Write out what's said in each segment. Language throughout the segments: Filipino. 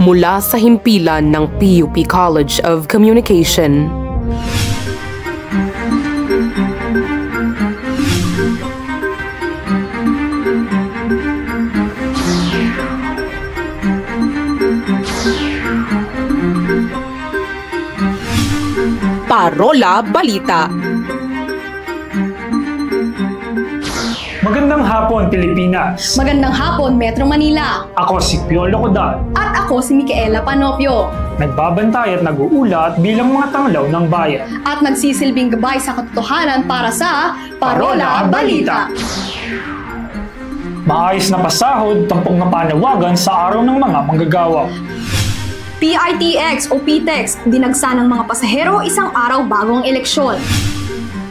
mula sa himpilan ng PUP College of Communication. Parola Balita. Magandang hapon, Pilipinas! Magandang hapon, Metro Manila! Ako si Piolo Codan. At ako si Micaela Panopio. Nagbabantay at nag-uulat bilang mga tanglaw ng bayan. At nagsisilbing gabay sa katotohanan para sa Parola Balita. Maayos na pasahod, tampok na panawagan sa araw ng mga manggagawa. PITX o PTEX, dinagsa ng mga pasahero isang araw bago ang eleksyon.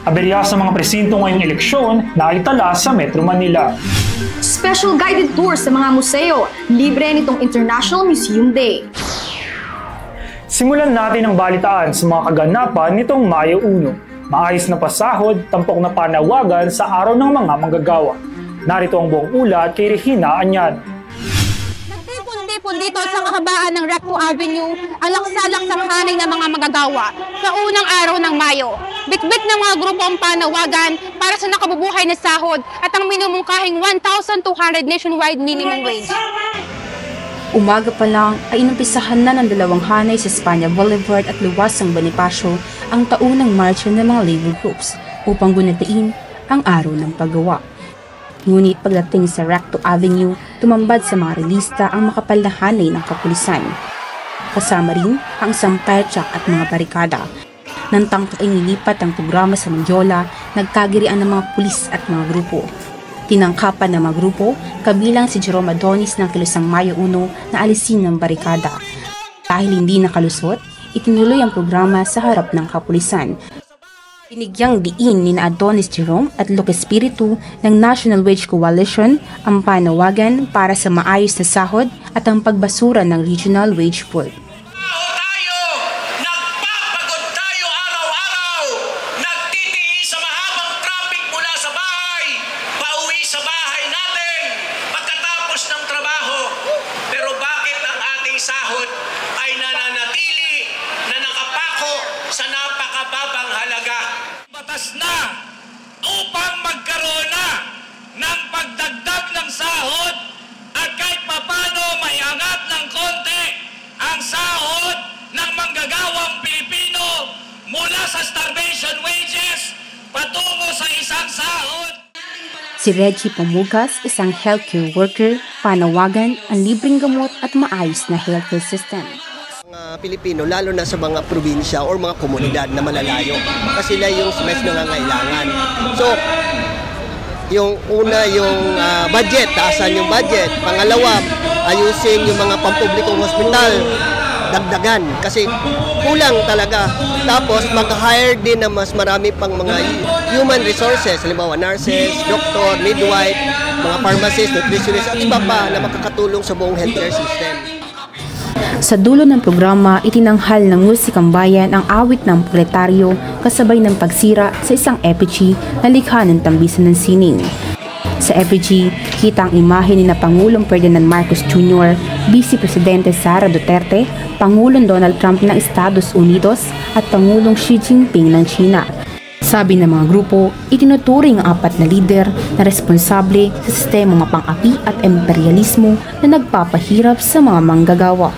Aberya sa mga presinto ngayong eleksyon na itala sa Metro Manila. Special guided tour sa mga museo, libre nitong International Museum Day. Simulan natin ang balitaan sa mga kaganapan nitong Mayo 1. Maayos na pasahod, tampok na panawagan sa araw ng mga manggagawa. Narito ang buong ulat kay Regina Anyan. Dito sa kahabaan ng Recto Avenue, ang laksa-laksang hanay ng mga magagawa sa unang araw ng Mayo. Bitbit ng mga grupo ang panawagan para sa nakabubuhay na sahod at ang minumungkahing 1,200 nationwide minimum wage. Umaga pa lang ay inumpisahan na ng dalawang hanay sa Espanya Boulevard at Luwasang Bonifacio ang taunang marcha ng mga labor groups upang gunatiin ang araw ng paggawa. Ngunit pagdating sa Recto Avenue, tumambad sa mga relista ang makapal na hanay ng kapulisan. Kasama rin ang isang fire truck at mga barikada. Nang tangkang inilipat ang programa sa Mendiola, nagkagirian ng mga pulis at mga grupo. Tinangkapan ng mga grupo, kabilang si Jerome Adonis ng Kilusang Mayo 1 na alisin ng barikada. Dahil hindi nakalusot, itinuloy ang programa sa harap ng kapulisan. Binigyang diin ni Adonis Jerome at Luke Espiritu ng National Wage Coalition ang panawagan para sa maayos na sahod at ang pagbasura ng Regional Wage Board. Nagpapagod tayo araw-araw, nagtitiis sa mahabang traffic mula sa bahay, pauwi sa bahay natin pagkatapos ng trabaho. Pero bakit ang ating sahod ay nananatili na nakapako sa napakababang halaga? Batas na upang magkaroon na ng pagdagdag ng sahod at kahit papano may angat ng konti ang sahod ng manggagawang Pilipino mula sa starvation wages patungo sa isang sahod. Si Reggie Pamugas, isang healthcare worker, panawagan ang libreng gamot at maayos na healthcare system. Pilipino, lalo na sa mga probinsya o mga komunidad na malalayo kasi sila yung mas nangangailangan. So, yung una yung budget, taasan yung budget. Pangalawa, ayusin yung mga pampublikong hospital, dagdagan kasi kulang talaga. Tapos mag-hire din na mas marami pang mga human resources, halimbawa nurses, doctor, midwife, mga pharmacists, nutritionists at iba pa na makakatulong sa buong healthcare system. Sa dulo ng programa, itinanghal ng Musikang Bayan ang awit ng proletaryo kasabay ng pagsira sa isang effigy na likha ng Tambisan ng Sining. Sa effigy, kita ang imahe ni na Pangulong Ferdinand Marcos Jr., Vice Presidente Sara Duterte, Pangulong Donald Trump ng Estados Unidos at Pangulong Xi Jinping ng China. Sabi ng mga grupo, itinuturing ang apat na lider na responsable sa sistemang mapang-api at imperialismo na nagpapahirap sa mga manggagawa.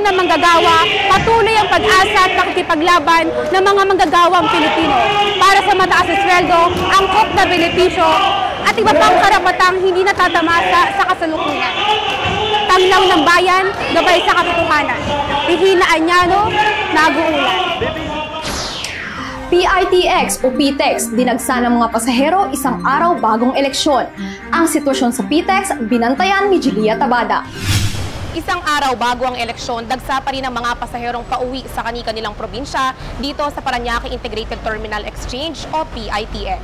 Na manggagawa, patuloy ang pag-asa at pakikipaglaban ng mga manggagawang Pilipino para sa mataas na sweldo, angkop na benepisyo at iba pang karapatang hindi natatamasa sa kasalukuyan. Tanglaw ng bayan, gabay sa katotohanan. Regina Anyano, nag-uulat. PITX o PTEX, dinagsa ng mga pasahero isang araw bagong eleksyon. Ang sitwasyon sa PTEX, binantayan ni Julia Tabada. Isang araw bago ang eleksyon, dagsa pa rin ang mga pasaherong pauwi sa kani-kanilang probinsya dito sa Parañaque Integrated Terminal Exchange o PITX.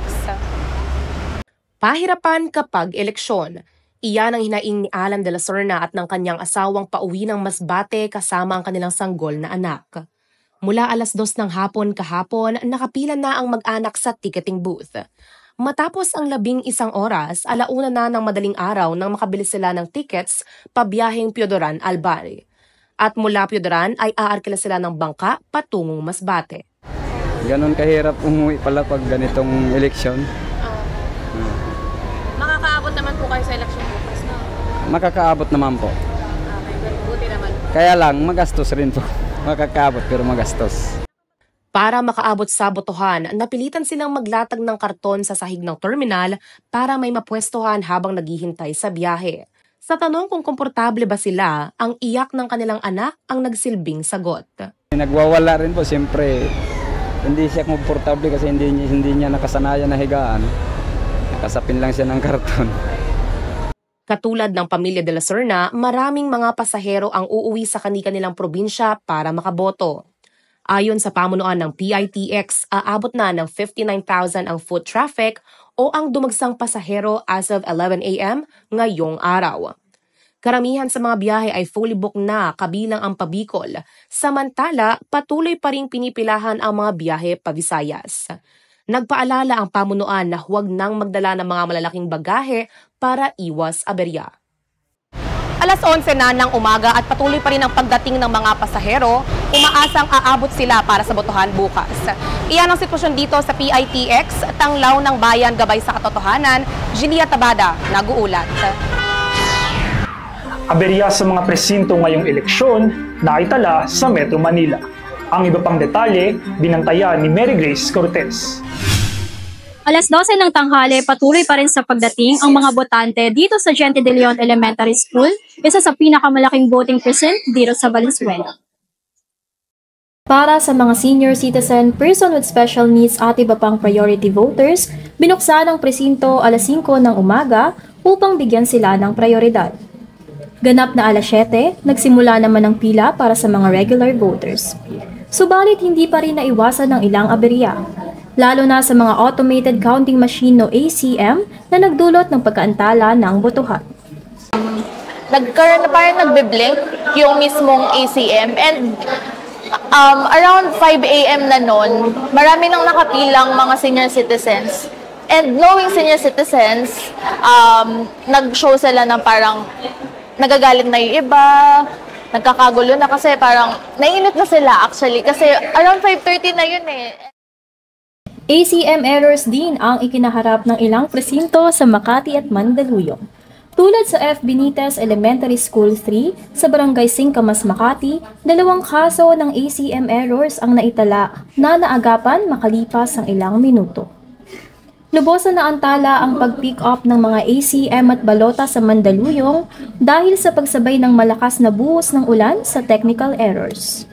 Pahirapan kapag eleksyon. Iyan ang hinaing ni Alan de la Serna at ng kanyang asawang pauwi ng Masbate kasama ang kanilang sanggol na anak. Mula 2:00 ng hapon kahapon, nakapila na ang mag-anak sa ticketing booth. Matapos ang 11 oras, 1:00 na ng madaling araw nang makabili sila ng tickets pabiyaheng Piodoran, Albay. At mula Piodoran ay aarkila sila ng bangka patungong Masbate. Ganon kahirap umuwi pala pag ganitong eleksyon. Makakaabot naman po kayo sa eleksyon bukas, no? Makakaabot naman po. Okay, buti naman. Kaya lang, magastos rin po. Makakaabot pero magastos. Para makaabot sa botohan, napilitan silang maglatag ng karton sa sahig ng terminal para may mapwestuhan habang naghihintay sa biyahe. Sa tanong kung komportable ba sila, ang iyak ng kanilang anak ang nagsilbing sagot. Nagwawala rin po, siyempre. Hindi siya komportable kasi hindi niya nakasanayan na higaan. Nakasapin lang siya ng karton. Katulad ng pamilya de la Serna, maraming mga pasahero ang uuwi sa kanilang probinsya para makaboto. Ayon sa pamunuan ng PITX, aabot na ng 59,000 ang foot traffic o ang dumagsang pasahero as of 11 a.m. ngayong araw. Karamihan sa mga biyahe ay fully booked na kabilang ang pabikol, samantala patuloy pa ring pinipilahan ang mga biyahe pa Visayas. Nagpaalala ang pamunuan na huwag nang magdala ng mga malalaking bagahe para iwas aberya. 11:00 na ng umaga at patuloy pa rin ang pagdating ng mga pasahero, umaasang aabot sila para sa botohan bukas. Iyan ang sitwasyon dito sa PITX, Tanglaw ng Bayan gabay sa katotohanan, Gilia Tabada, nag-uulat. Aberya sa mga presinto ngayong eleksyon na itala sa Metro Manila. Ang iba pang detalye, binantayan ni Mary Grace Cortez. 12:00 ng tanghali, patuloy pa rin sa pagdating ang mga botante dito sa Gente de Leon Elementary School, isa sa pinakamalaking voting precinct dito sa Valenzuela. Para sa mga senior citizen, person with special needs at iba pang priority voters, binuksan ang presinto 5:00 ng umaga upang bigyan sila ng prioridad. Ganap na 7:00, nagsimula naman ang pila para sa mga regular voters. Subalit hindi pa rin naiwasan ng ilang aberya, lalo na sa mga automated counting machine o ACM na nagdulot ng pagkaantala ng botohan. Nagkaroon na parang nagbe-blink yung mismong ACM and around 5 a.m. na noon, marami nang nakapilang mga senior citizens. And knowing senior citizens, nag-show sila ng parang nagagalit na yung iba, nagkakagulo na kasi parang naiinit na sila actually kasi around 5:30 na yun eh. ACM errors din ang ikinaharap ng ilang presinto sa Makati at Mandaluyong. Tulad sa F. Benitez Elementary School 3 sa Barangay Singkamas, Makati, 2 kaso ng ACM errors ang naitala na naagapan makalipas ang ilang minuto. Lubosan na antala ang pag-pick up ng mga ACM at balota sa Mandaluyong dahil sa pagsabay ng malakas na buhos ng ulan sa technical errors.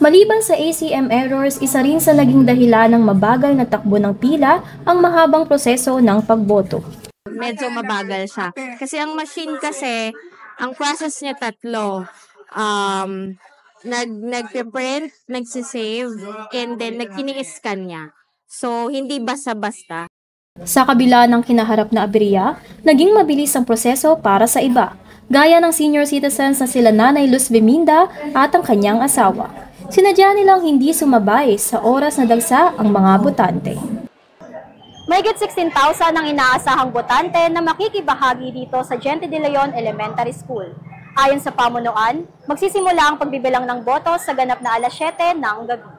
Maliban sa ACM errors, isa rin sa naging dahilan ng mabagal na takbo ng pila ang mahabang proseso ng pagboto. Medyo mabagal siya. Kasi ang machine kasi, ang process niya 3. Nag-print, nagsisave, and then nagkini-scan niya. So, hindi basta-basta. Sa kabila ng kinaharap na aberya, naging mabilis ang proseso para sa iba, gaya ng senior citizens na sila Nanay Luz Beminda at ang kanyang asawa. Sinadya nilang hindi sumabay sa oras na dagsa ang mga botante. Mahigit 16,000 ang inaasahang botante na makikibahagi dito sa Gente de Leon Elementary School. Ayon sa pamunuan, magsisimula ang pagbibilang ng boto sa ganap na 7:00 ng gabi.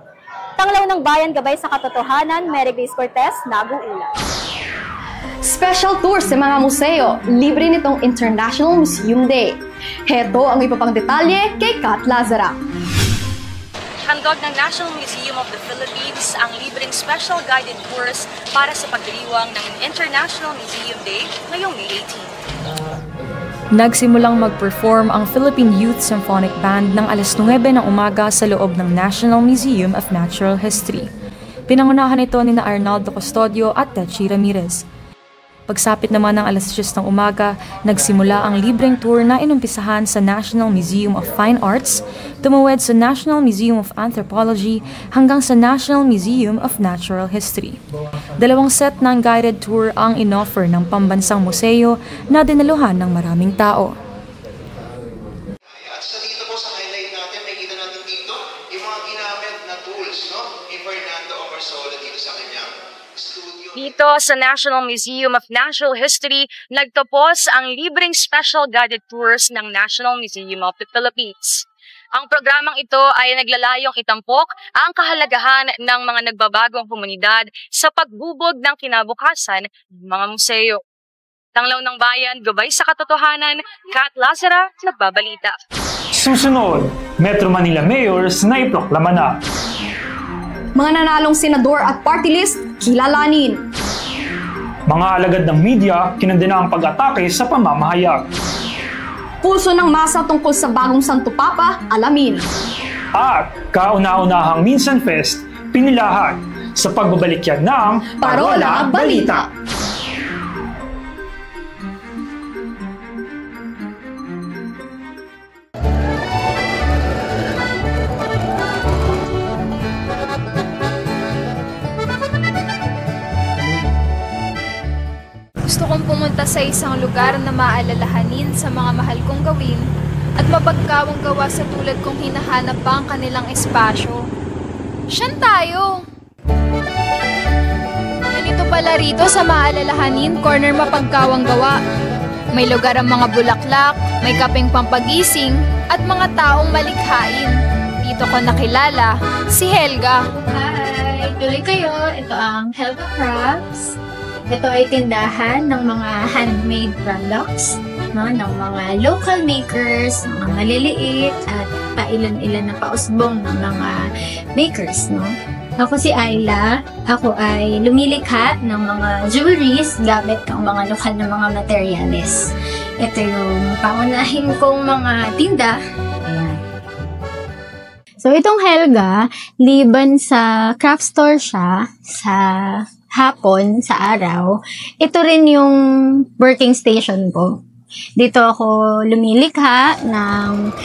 Tanglaw ng Bayan gabay sa katotohanan, Mary Grace Cortez, nag-uulat. Special tour sa mga museo, libre nitong International Museum Day. Heto ang iba pang detalye kay Kat Lazara. Handog ng National Museum of the Philippines ang libreng special guided tours para sa pagdiriwang ng International Museum Day ngayong May 18. Nagsimulang mag-perform ang Philippine Youth Symphonic Band ng 9:00 ng umaga sa loob ng National Museum of Natural History. Pinangunahan ito ni Arnaldo Custodio at Techi Ramirez. Pagsapit naman ng 10:00 ng umaga, nagsimula ang libreng tour na inumpisahan sa National Museum of Fine Arts, tumuwid sa National Museum of Anthropology hanggang sa National Museum of Natural History. 2 set ng guided tour ang inoffer ng pambansang museo na dinaluhan ng maraming tao. At sa dito po sa highlight natin, makikita natin dito yung mga ginamit na tools, no? Ni Fernando Omarsolo dito sa kanyang studio. Dito sa National Museum of Natural History, nagtapos ang libreng special guided tours ng National Museum of the Philippines. Ang programang ito ay naglalayong itampok ang kahalagahan ng mga nagbabagong komunidad sa pagbubog ng kinabukasan ng mga museo. Tanglaw ng Bayan, gabay sa katotohanan, Kat Lazara, nagbabalita. Susunod, Metro Manila Mayors na iproklama na. Mga nanalong senador at party list, kilalanin. Mga alagad ng media, kinandena ang pag-atake sa pamamahayag. Pulso ng masa tungkol sa bagong Santo Papa, alamin. At kauna-unahang Minsan Fest, pinilahan sa pagbabalik yan ng Parola Balita. Gusto kong pumunta sa isang lugar na maalalahanin sa mga mahal kong gawin at mapagkawang gawa sa tulad kong hinahanap pa ang kanilang espasyo. Siyan tayo! Ganito pala rito sa maalalahanin, corner mapagkawang gawa. May lugar ang mga bulaklak, may kapeng pampagising, at mga taong malikhain. Dito ko nakilala si Helga. Hi! Tuloy kayo. Ito ang Helga Crafts. Ito ay tindahan ng mga handmade products, no, ng mga local makers, mga maliliit at pailan-ilan na pausbong ng mga makers. No? Ako si Ayla. Ako ay lumilikha ng mga jewelries gamit ng mga lokal na mga materyales. Ito yung pangunahin kong mga tinda. Ayan. So, itong Helga, liban sa craft store siya, sa hapon, sa araw, ito rin yung working station ko. Dito ako lumilikha ng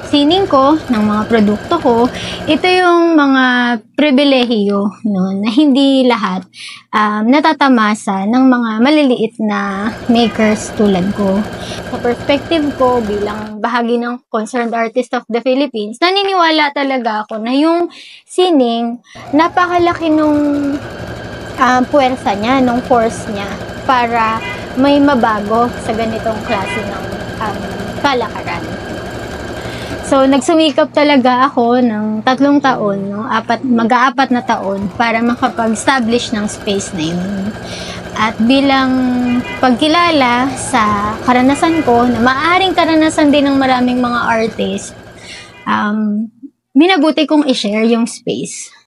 sining ko, ng mga produkto ko. Ito yung mga pribilehiyo, no, na hindi lahat natatamasa ng mga maliliit na makers tulad ko. Sa perspective ko bilang bahagi ng Concerned Artist of the Philippines, naniniwala talaga ako na yung sining, napakalaki nung puwersa niya, nung force niya para may mabago sa ganitong klase ng kalakaran. So, nagsumikap talaga ako ng 3 taon, no? Mag-aapat na taon para makapag-establish ng space na yun. At bilang pagkilala sa karanasan ko, na maaaring karanasan din ng maraming mga artist, minabuti kong i-share yung space.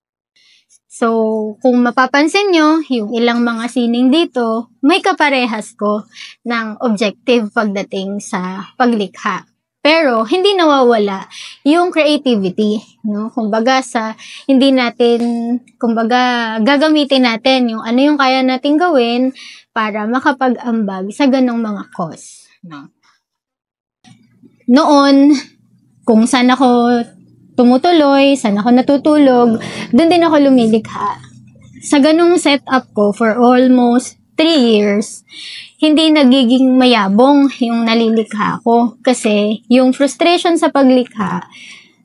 So, kung mapapansin nyo, yung ilang mga sining dito, may kaparehas ko ng objective pagdating sa paglikha. Pero, hindi nawawala yung creativity, no? Kumbaga, hindi natin, gagamitin natin yung ano yung kaya natin gawin para makapag-ambag sa ganong mga cause, no? Noon, kung saan ako tumutuloy, saan ako natutulog, doon din ako lumilikha. Sa ganung setup ko for almost 3 years, hindi nagiging mayabong yung nalilikha ko. Kasi yung frustration sa paglikha,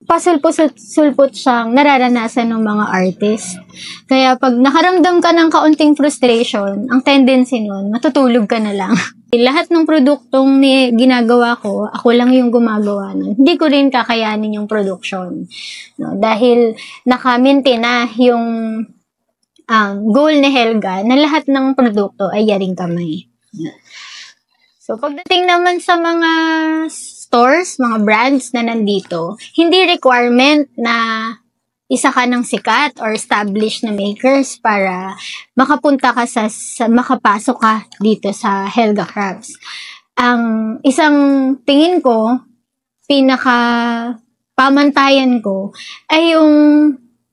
pasulpot siyang nararanasan ng mga artist. Kaya pag nakaramdam ka ng kaunting frustration, ang tendency nun, matutulog ka na lang. Lahat ng produktong ginagawa ko, ako lang yung gumagawa nun. Hindi ko rin kakayanin yung production. No? Dahil naka-maintain na yung goal ni Helga na lahat ng produkto ay yaring kamay. So, pagdating naman sa mga stores, mga brands na nandito, hindi requirement na isa ka ng sikat or established na makers para makapunta ka makapasok ka dito sa Helga Crafts. Ang isang tingin ko, pinaka pamantayan ko, ay yung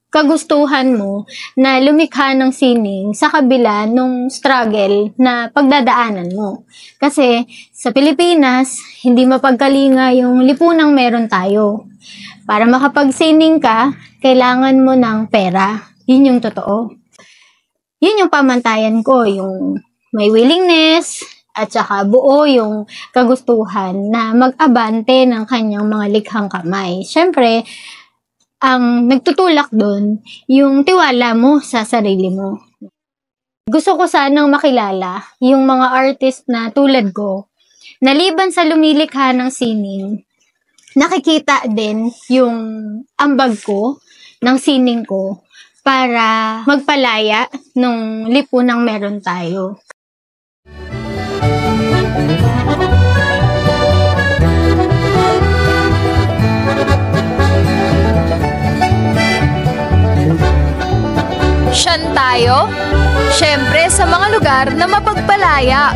kagustuhan mo na lumikha ng sining sa kabila nung struggle na pagdadaanan mo. Kasi sa Pilipinas, hindi mapagkalinga yung lipunang meron tayo. Para makapagsining ka, kailangan mo ng pera. Yun yung totoo. Yun yung pamantayan ko, yung may willingness at saka buo yung kagustuhan na mag-abante ng kanyang mga likhang kamay. Siyempre, ang nagtutulak doon, yung tiwala mo sa sarili mo. Gusto ko sanang makilala yung mga artist na tulad ko. Naliban sa lumilikha ng sining, nakikita din yung ambag ko ng sining ko para magpalaya ng lipunang meron tayo. Saan tayo? Siyempre sa mga lugar na mapagpalaya.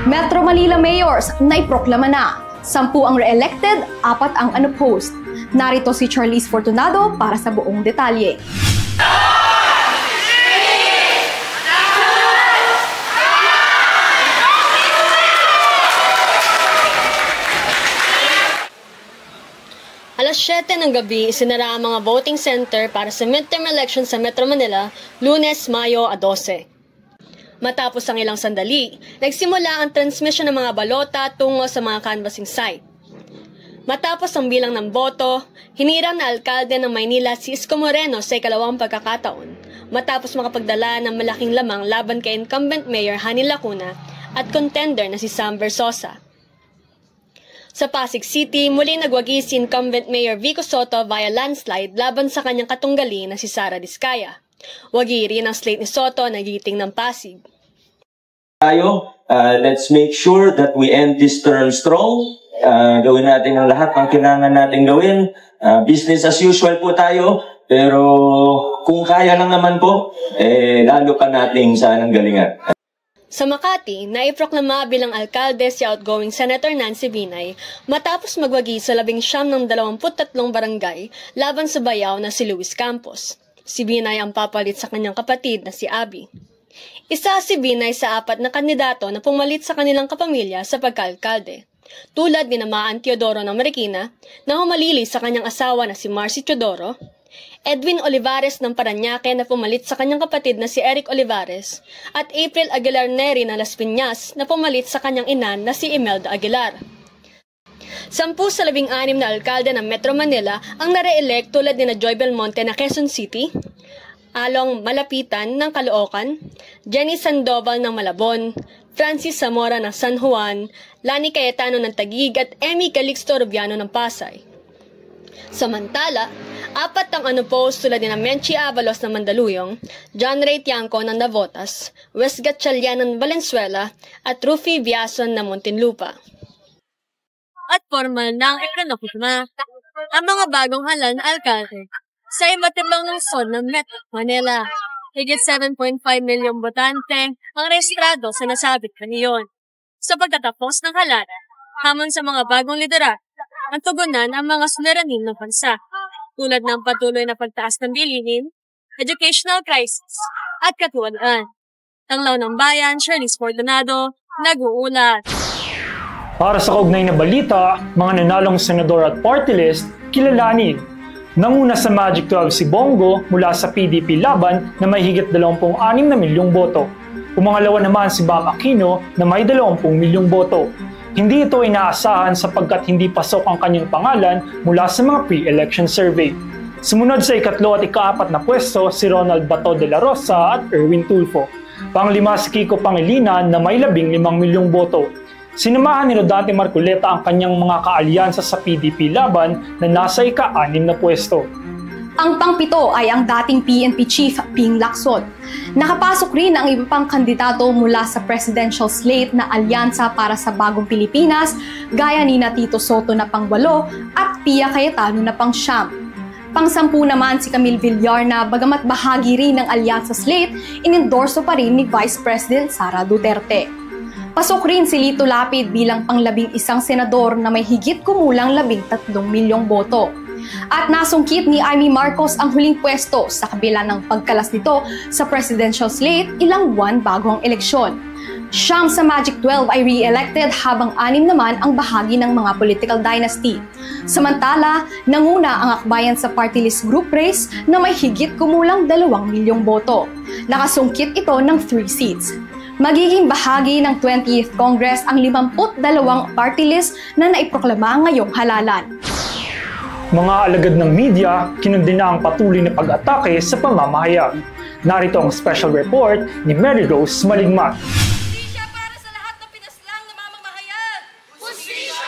Metro Manila Mayors naiproklama na. 10 ang re-elected, 4 ang unopposed. Narito si Charlize Fortunado para sa buong detalye. Alas 7 ng gabi, isinara ang mga voting center para sa midterm election sa Metro Manila, Lunes, Mayo 12. Matapos ang ilang sandali, nagsimula ang transmission ng mga balota tungo sa mga canvassing site. Matapos ang bilang ng boto, hinirang na alkalde ng Maynila si Isko Moreno sa ikalawang pagkakataon, matapos makapagdala ng malaking lamang laban kay incumbent Mayor Hani Lacuna at contender na si Sam Versosa. Sa Pasig City, muli nagwagi si incumbent Mayor Vico Soto via landslide laban sa kanyang katunggali na si Sara Diskaya. Wagi rin ang slate ni Soto na giting ng Pasig. Let's make sure that we end this term strong. Gawin natin ang lahat ng kailangan natin gawin. Business as usual po tayo. Pero kung kaya lang naman po, lalo pa nating sanang galingan. Sa Makati, naiproklama bilang alkalde si outgoing Senator Nancy Binay matapos magwagi sa 19 ng 23 barangay laban sa bayaw na si Luis Campos. Si Binay ang papalit sa kanyang kapatid na si Abby. Isa si Binay sa 4 na kandidato na pumalit sa kanilang kapamilya sa pagkaalkalde, tulad ni Namaan Teodoro ng Marikina na humalili sa kanyang asawa na si Marcy Teodoro, Edwin Olivares ng Parañaque na pumalit sa kanyang kapatid na si Eric Olivares, at April Aguilar Neri ng Las Piñas na pumalit sa kanyang ina na si Imelda Aguilar. 10 sa 16 na alkalde ng Metro Manila ang nare-elect tulad ni Joy Belmonte na Quezon City, Along Malapitan ng Caloocan, Jenny Sandoval ng Malabon, Francis Zamora ng San Juan, Lani Cayetano ng Taguig at Emmy Calixto Rubiano ng Pasay. Samantala, 4 ang unopposed tulad ni Menchi Avalos ng Mandaluyong, John Ray Tiangco ng Navotas, Wes Gatchalian ng Valenzuela at Rufy Biason ng Muntinlupa. At formal na ang ipinakutma ang mga bagong halal na alkalde sa iba't ibang lungsod ng Metro Manila. Higit 7.5 milyong botante ang rehistrado sa nasabit kaniyon. Sa pagtatapos ng halalan, hamon sa mga bagong liderat, ang tugunan ang mga suliranin ng bansa, tulad ng patuloy na pagtaas ng bilihin, educational crisis, at katiwalaan. Tanglaw ng Bayan, Charlize Fortunado, nag-uulat. Para sa kaugnay na balita, mga nanalong senador at party list, kilalanin. Nanguna sa Magic 12 si Bongo mula sa PDP laban na may higit 26 na milyong boto. Pumangalawa naman si Bam Aquino na may 20 milyong boto. Hindi ito inaasahan sapagkat hindi pasok ang kanyang pangalan mula sa mga pre-election survey. Sumunod sa ikatlo at ika-4 na pwesto si Ronald Bato de la Rosa at Erwin Tulfo. Panglima si Kiko Pangilinan na may 15 milyong boto. Sinamahan ni Rodante Marcoleta ang kanyang mga kaalyansa sa PDP laban na nasa ika-6 na pwesto. Ang pang-7 ay ang dating PNP Chief Ping Lacson. Nakapasok rin ang iba pang kandidato mula sa presidential slate na alyansa para sa Bagong Pilipinas, gaya ni Tito Soto na pang-8 at Pia Cayetano na pang-9. Pang-10 naman si Camille Villar na bagamat bahagi rin ng alyansa slate, inendorso pa rin ni Vice President Sara Duterte. Pasok rin si Lito Lapid bilang pang-11 senador na may higit kumulang 13 milyong boto. At nasungkit ni Amy Marcos ang huling pwesto sa kabila ng pagkalas nito sa presidential slate ilang buwan bago ang eleksyon. 9 sa Magic 12 ay re-elected habang 6 naman ang bahagi ng mga political dynasty. Samantala, nanguna ang akbayan sa party list group race na may higit kumulang 2 milyong boto. Nakasungkit ito ng 3 seats. Magiging bahagi ng 20th Congress ang 52 party list na naiproklama ngayong halalan. Mga alagad ng media, kinundina ang patuloy na pag-atake sa pamamahayag. Narito ang special report ni Mary Rose Maligmat.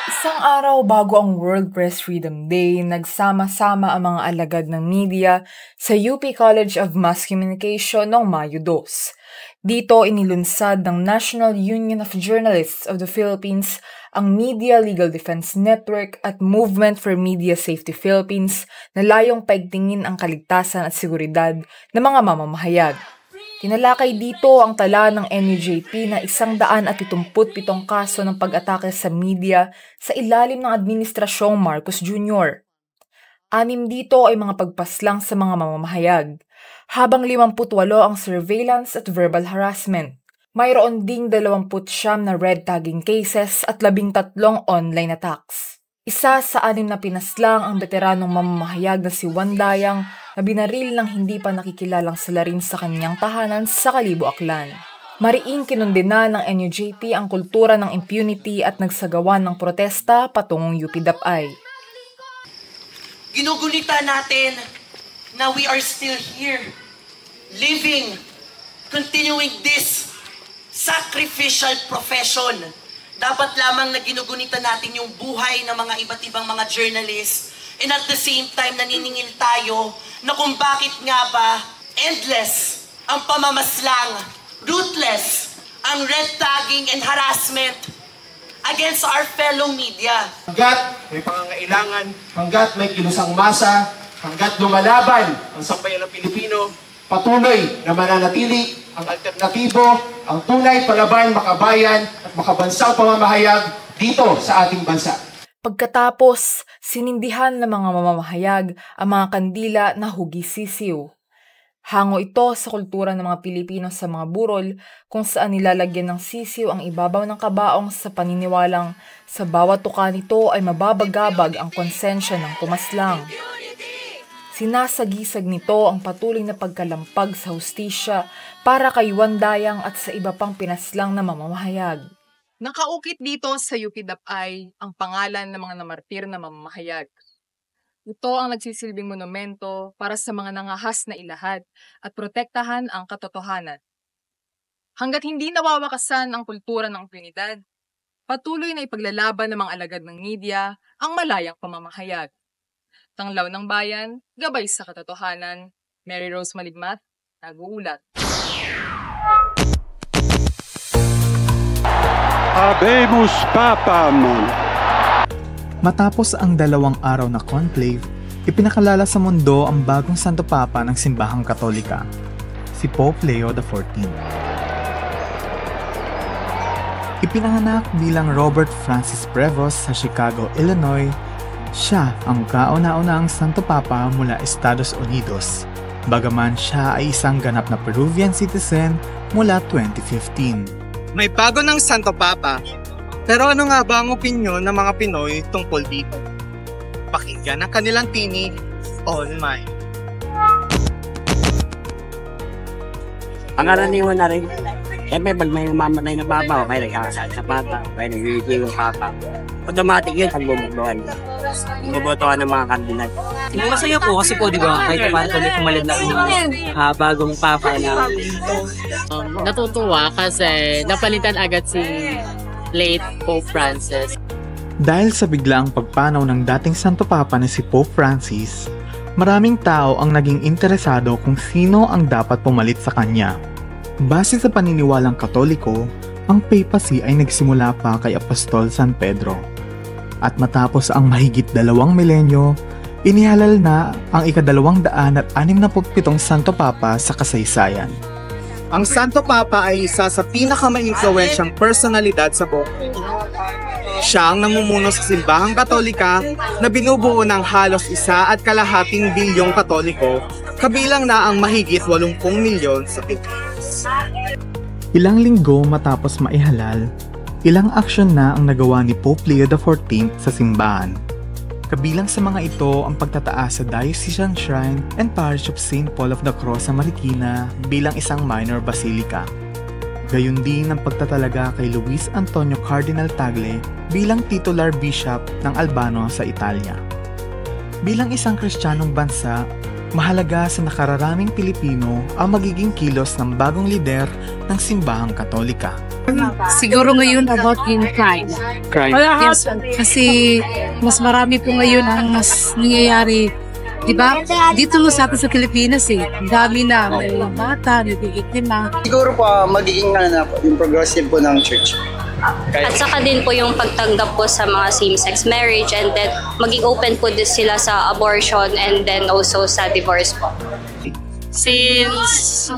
Isang araw bago ang World Press Freedom Day, nagsama-sama ang mga alagad ng media sa UP College of Mass Communication noong Mayo 2. Dito inilunsad ng National Union of Journalists of the Philippines ang Media Legal Defense Network at Movement for Media Safety Philippines na layong paigtingin ang kaligtasan at seguridad ng mga mamamahayag. Tinalakay dito ang tala ng NUJP na 177 kaso ng pag-atake sa media sa ilalim ng Administrasyong Marcos Jr. 6 dito ay mga pagpaslang sa mga mamamahayag, habang 58 ang surveillance at verbal harassment. Mayroon ding 29 na red tagging cases at 13 online attacks. Isa sa 6 na pinaslang ang veteranong mamamahayag na si Juan Dayang na binaril ng hindi pa nakikilalang salarin sa kanyang tahanan sa Kalibo, Aklan. Mariing kinundina ng NUJP ang kultura ng impunity at nagsagawan ng protesta patungong UP-DAPI. Ginugunita natin na we are still here, living, continuing this sacrificial profession. Dapat lamang na ginugunita natin yung buhay ng mga iba't ibang mga journalists, and at the same time naniningil tayo na kung bakit nga ba endless ang pamamaslang, ruthless ang red tagging and harassment against our fellow media. Hanggat may pangangailangan, hanggat may kilusang masa, hanggat lumalaban ang sambayan ng Pilipino, patuloy na mananatili ang alternatibo, ang tunay palaban, makabayan at makabansang pamamahayag dito sa ating bansa. Pagkatapos, sinindihan ng mga mamamahayag ang mga kandila na hugis-sisiw. Hango ito sa kultura ng mga Pilipino sa mga burol kung saan nilalagyan ng sisiw ang ibabaw ng kabaong sa paniniwalang sa bawat tuka nito ay mababagabag ang konsensya ng pumaslang. Sinasagisag nito ang patuloy na pagkalampag sa hustisya para kay Juan Dayang at sa iba pang pinaslang na mamamahayag. Nakaukit dito sa UP-DAPI ang pangalan ng mga namartir na mamamahayag. Ito ang nagsisilbing monumento para sa mga nangahas na ilahad at protektahan ang katotohanan. Hanggat hindi nawawakasan ang kultura ng impunidad, patuloy na ipaglalaban ng mga alagad ng media ang malayang pamamahayag. Tanglaw ng bayan, gabay sa katotohanan. Mary Rose Maligmat, nag-uulat. Habemus Papam! Matapos ang 2 araw na conclave, ipinakalala sa mundo ang bagong Santo Papa ng Simbahang Katolika, si Pope Leo XIV. Ipinanganak bilang Robert Francis Prevost sa Chicago, Illinois, siya ang kauna-unahang Santo Papa mula Estados Unidos, bagaman siya ay isang ganap na Peruvian citizen mula 2015. May bago ng Santo Papa. Pero ano nga ba ang opinyon ng mga Pinoy tungkol dito? Pakinggan ang kanilang tinig, All Mine. Pangaraniwan na rin. Siyempre, pag may umamatay na papa, kaya nagkakasal sa papa, kaya nag-review yung papa. Automatic yun ang bumubuhan. Bumubutuhan ng mga kandidat. Masaya po kasi po, di ba, kahit paano ulit pumalit na bagong papa na. Natutuwa kasi napalitan agad si late Pope Francis. Dahil sa biglaang pagpanaw ng dating Santo Papa na si Pope Francis, maraming tao ang naging interesado kung sino ang dapat pumalit sa kanya. Base sa paniniwalang Katoliko, ang papacy ay nagsimula pa kay Apostol San Pedro. At matapos ang mahigit 2 milenyo, inihalal na ang ika-267 Santo Papa sa kasaysayan. Ang Santo Papa ay isa sa pinakamainfluwensyang personalidad sa buong mundo. Siya ang namumuno sa Simbahang Katolika na binubuo ng halos 1.2 bilyong Katoliko, kabilang na ang mahigit 80 milyon sa Pilipinas. Ilang linggo matapos maihalal, ilang aksyon na ang nagawa ni Pope Leo XIV sa simbahan. Kabilang sa mga ito ang pagtataas sa Diocesan Shrine and Parish of St. Paul of the Cross sa Marikina bilang isang minor basilica. gayon din ang pagtatalaga kay Luis Antonio Cardinal Tagle bilang titular bishop ng Albano sa Italia. Bilang isang Kristiyanong bansa, mahalaga sa nakararaming Pilipino ang magiging kilos ng bagong lider ng simbahang Katolika. Siguro ngayon about in crime. Yes, kasi mas marami po ngayon ang mas nangyayari. Diba? Dito mo sa atin sa Pilipinas ang dami na, may bata, nabigit na. Siguro po magiging yung progressive po ng church. At saka din po yung pagtanggap po sa mga same-sex marriage and then maging open po din sila sa abortion and then also sa divorce po. Since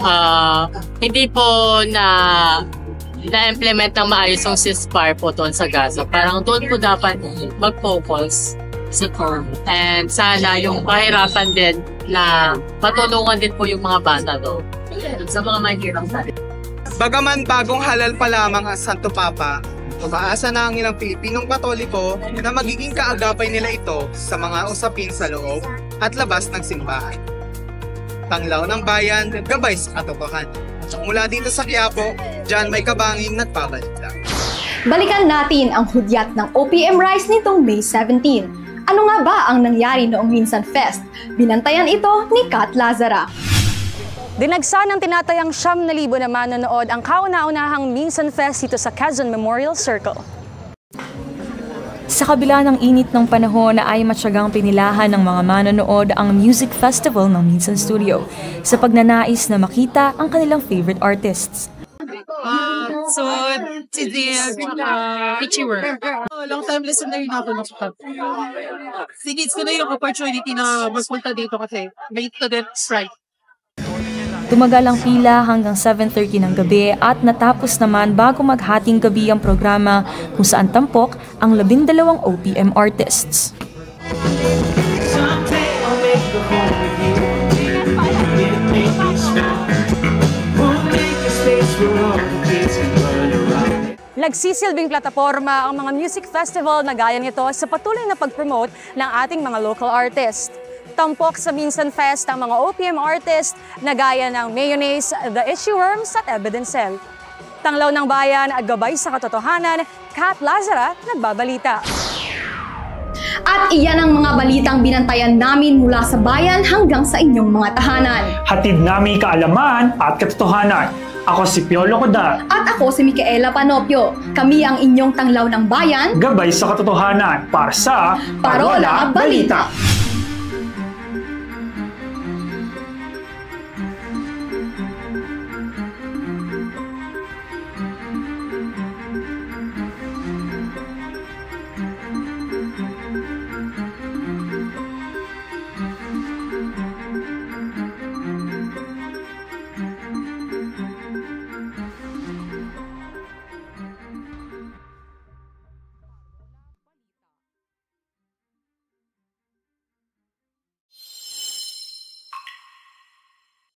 hindi po na-implement ng maayos yung ceasefire po doon sa Gaza, parang doon po dapat mag-focus sa core. And sana yung pahirapan din na matulungan din po yung mga bata doon sa mga mahirap sa Bagaman bagong halal pa lamang ang Santo Papa, umaasa na ang ilang Pilipinong Katoliko na magiging kaagapay nila ito sa mga usapin sa loob at labas ng simbahan. Tanglaw ng Bayan, gabay sa katotohanan. Mula dito sa Quiapo, John May Kabanging nagpabalita. Balikan natin ang hudyat ng OPM Rise nitong May 17. Ano nga ba ang nangyari noong Minsan Fest? Binantayan ito ni Kat Lazara. Dinagsa ng tinatayang 9,000 na manonood ang kauna-unahang Minsan Fest dito sa Quezon Memorial Circle. Sa kabila ng init ng panahon ay matyagang pinilahan ng mga manonood ang music festival ng Minsan Studio sa pagnanais na makita ang kanilang favorite artists. So, Richie Work. Long time listener na ako ng club. Sige, ko na yung opportunity na magpunta dito kasi may student strike. Tumagal ang pila hanggang 7:30 ng gabi at natapos naman bago maghating gabi ang programa kung saan tampok ang 12 OPM artists. Nagsisilbing plataforma ang mga music festival na gaya nito sa patuloy na pag-promote ng ating mga local artists. Tampok sa Minsan Fest ang mga OPM artists na gaya ng Mayonnaise, The Issue Worms at Evidence Cell. Tanglaw ng Bayan at gabay sa katotohanan, Kat Lazara nagbabalita. At iyan ang mga balitang binantayan namin mula sa bayan hanggang sa inyong mga tahanan. Hatid namin kaalaman at katotohanan. Ako si Piolo Coda. At ako si Micaela Panopio. Kami ang inyong Tanglaw ng Bayan. Gabay sa katotohanan para sa Parola Balita.